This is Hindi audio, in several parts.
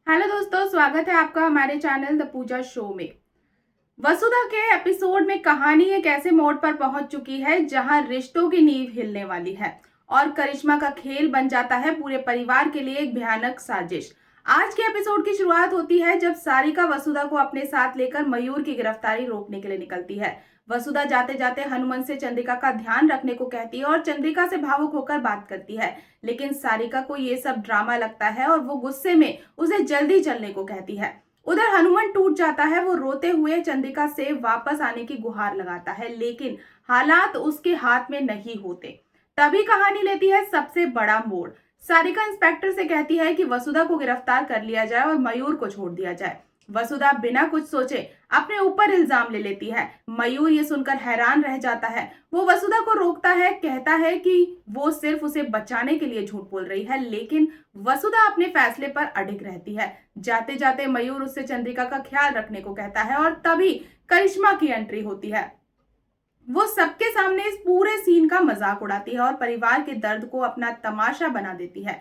हेलो दोस्तों, स्वागत है आपका हमारे चैनल द पूजा शो में। वसुधा के एपिसोड में कहानी एक ऐसे मोड़ पर पहुंच चुकी है जहां रिश्तों की नींव हिलने वाली है और करिश्मा का खेल बन जाता है पूरे परिवार के लिए एक भयानक साजिश। आज के एपिसोड की शुरुआत होती है जब सारिका वसुधा को अपने साथ लेकर मयूर की गिरफ्तारी रोकने के लिए निकलती है। वसुधा जाते जाते हनुमान से चंद्रिका का ध्यान रखने को कहती है और चंद्रिका से भावुक होकर बात करती है, लेकिन सारिका को ये सब ड्रामा लगता है और वो गुस्से में उसे जल्दी चलने को कहती है। उधर हनुमान टूट जाता है। वो रोते हुए चंद्रिका से वापस आने की गुहार लगाता है, लेकिन हालात उसके हाथ में नहीं होते। तभी कहानी लेती है सबसे बड़ा मोड़। सारिका इंस्पेक्टर से कहती है कि वसुधा को गिरफ्तार कर लिया जाए और मयूर को छोड़ दिया जाए। वसुधा बिना कुछ सोचे अपने ऊपर इल्जाम ले लेती है। मयूर ये सुनकर हैरान रह जाता है। वो वसुधा को रोकता है, कहता है कि वो सिर्फ उसे बचाने के लिए झूठ बोल रही है, लेकिन वसुधा अपने फैसले पर अडिग रहती है। जाते जाते मयूर उससे चंद्रिका का ख्याल रखने को कहता है और तभी करिश्मा की एंट्री होती है। वो सबके सामने इस पूरे सीन का मजाक उड़ाती है और परिवार के दर्द को अपना तमाशा बना देती है।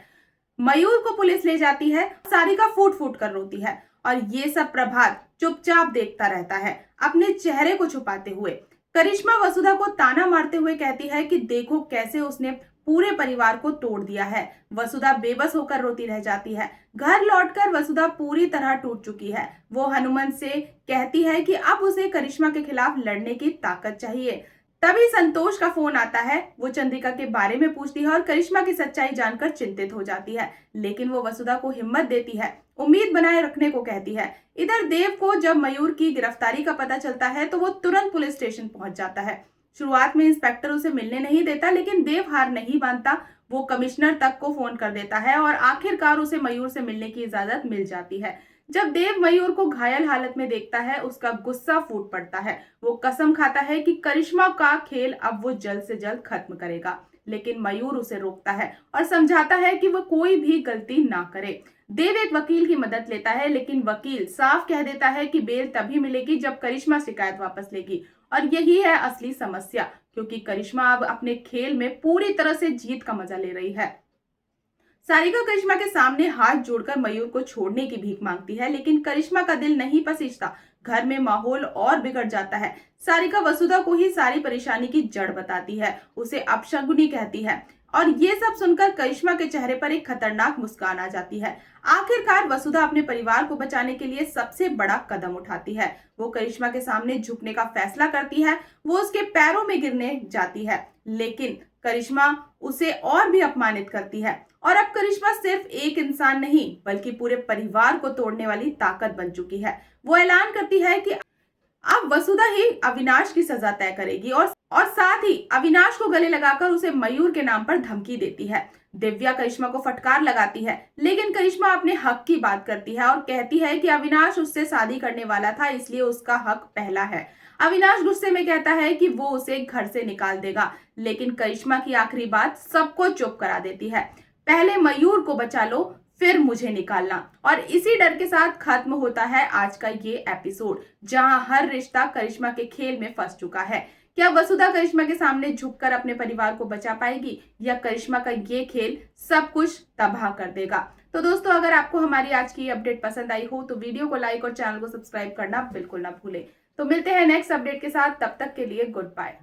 मयूर को पुलिस ले जाती है। सारिका फूट फूट कर रोती है और ये सब प्रभात चुपचाप देखता रहता है, अपने चेहरे को छुपाते हुए। करिश्मा वसुधा को ताना मारते हुए कहती है कि देखो कैसे उसने पूरे परिवार को तोड़ दिया है। वसुधा बेबस होकर रोती रह जाती है। घर लौटकर वसुधा पूरी तरह टूट चुकी है। वो हनुमान से कहती है कि अब उसे करिश्मा के खिलाफ लड़ने की ताकत चाहिए। तभी संतोष का फोन आता है। वो चंद्रिका के बारे में पूछती है और करिश्मा की सच्चाई जानकर चिंतित हो जाती है, लेकिन वो वसुधा को हिम्मत देती है, उम्मीद बनाए रखने को कहती है। इधर देव को जब मयूर की गिरफ्तारी का पता चलता है तो वो तुरंत पुलिस स्टेशन पहुंच जाता है। शुरुआत में इंस्पेक्टर उसे मिलने नहीं देता, लेकिन देव हार नहीं मानता। वो कमिश्नर तक को फोन कर देता है और आखिरकार उसे मयूर से मिलने की इजाजत मिल जाती है। जब देव मयूर को घायल हालत में देखता है, उसका गुस्सा फूट पड़ता है। वो कसम खाता है कि करिश्मा का खेल अब वो जल्द से जल्द खत्म करेगा, लेकिन मयूर उसे रोकता है और समझाता है कि वो कोई भी गलती ना करे। देव एक वकील की मदद लेता है, लेकिन वकील साफ कह देता है कि बेल तभी मिलेगी जब करिश्मा शिकायत वापस लेगी। और यही है असली समस्या, क्योंकि करिश्मा अब अपने खेल में पूरी तरह से जीत का मजा ले रही है। सारिका करिश्मा के सामने हाथ जोड़कर मयूर को छोड़ने की भीख मांगती है, लेकिन करिश्मा का दिल नहीं पसीजता। घर में माहौल और बिगड़ जाता है। सारिका वसुधा को ही सारी परेशानी की जड़ बताती है, उसे अपशगुनी कहती है और ये सब सुनकर करिश्मा के चेहरे पर एक खतरनाक मुस्कान आ जाती है। आखिरकार वसुधा अपने परिवार को बचाने के लिए सबसे बड़ा कदम उठाती है। वो करिश्मा के सामने झुकने का फैसला करती है। वो उसके पैरों में गिरने जाती है, लेकिन करिश्मा उसे और भी अपमानित करती है। और अब करिश्मा सिर्फ एक इंसान नहीं, बल्कि पूरे परिवार को तोड़ने वाली ताकत बन चुकी है। वो ऐलान करती है कि अब वसुधा ही अविनाश की सजा तय करेगी और साथ ही अविनाश को गले लगाकर उसे मयूर के नाम पर धमकी देती है। दिव्या करिश्मा को फटकार लगाती है, लेकिन करिश्मा अपने हक की बात करती है और कहती है कि अविनाश उससे शादी करने वाला था, इसलिए उसका हक पहला है। अविनाश गुस्से में कहता है कि वो उसे घर से निकाल देगा, लेकिन करिश्मा की आखिरी बात सबको चुप करा देती है। पहले मयूर को बचा लो, फिर मुझे निकालना। और इसी डर के साथ खत्म होता है आज का ये एपिसोड, जहां हर रिश्ता करिश्मा के खेल में फंस चुका है। क्या वसुधा करिश्मा के सामने झुककर अपने परिवार को बचा पाएगी, या करिश्मा का ये खेल सब कुछ तबाह कर देगा? तो दोस्तों, अगर आपको हमारी आज की अपडेट पसंद आई हो तो वीडियो को लाइक और चैनल को सब्सक्राइब करना बिल्कुल ना भूलें। तो मिलते हैं नेक्स्ट अपडेट के साथ, तब तक के लिए गुड बाय।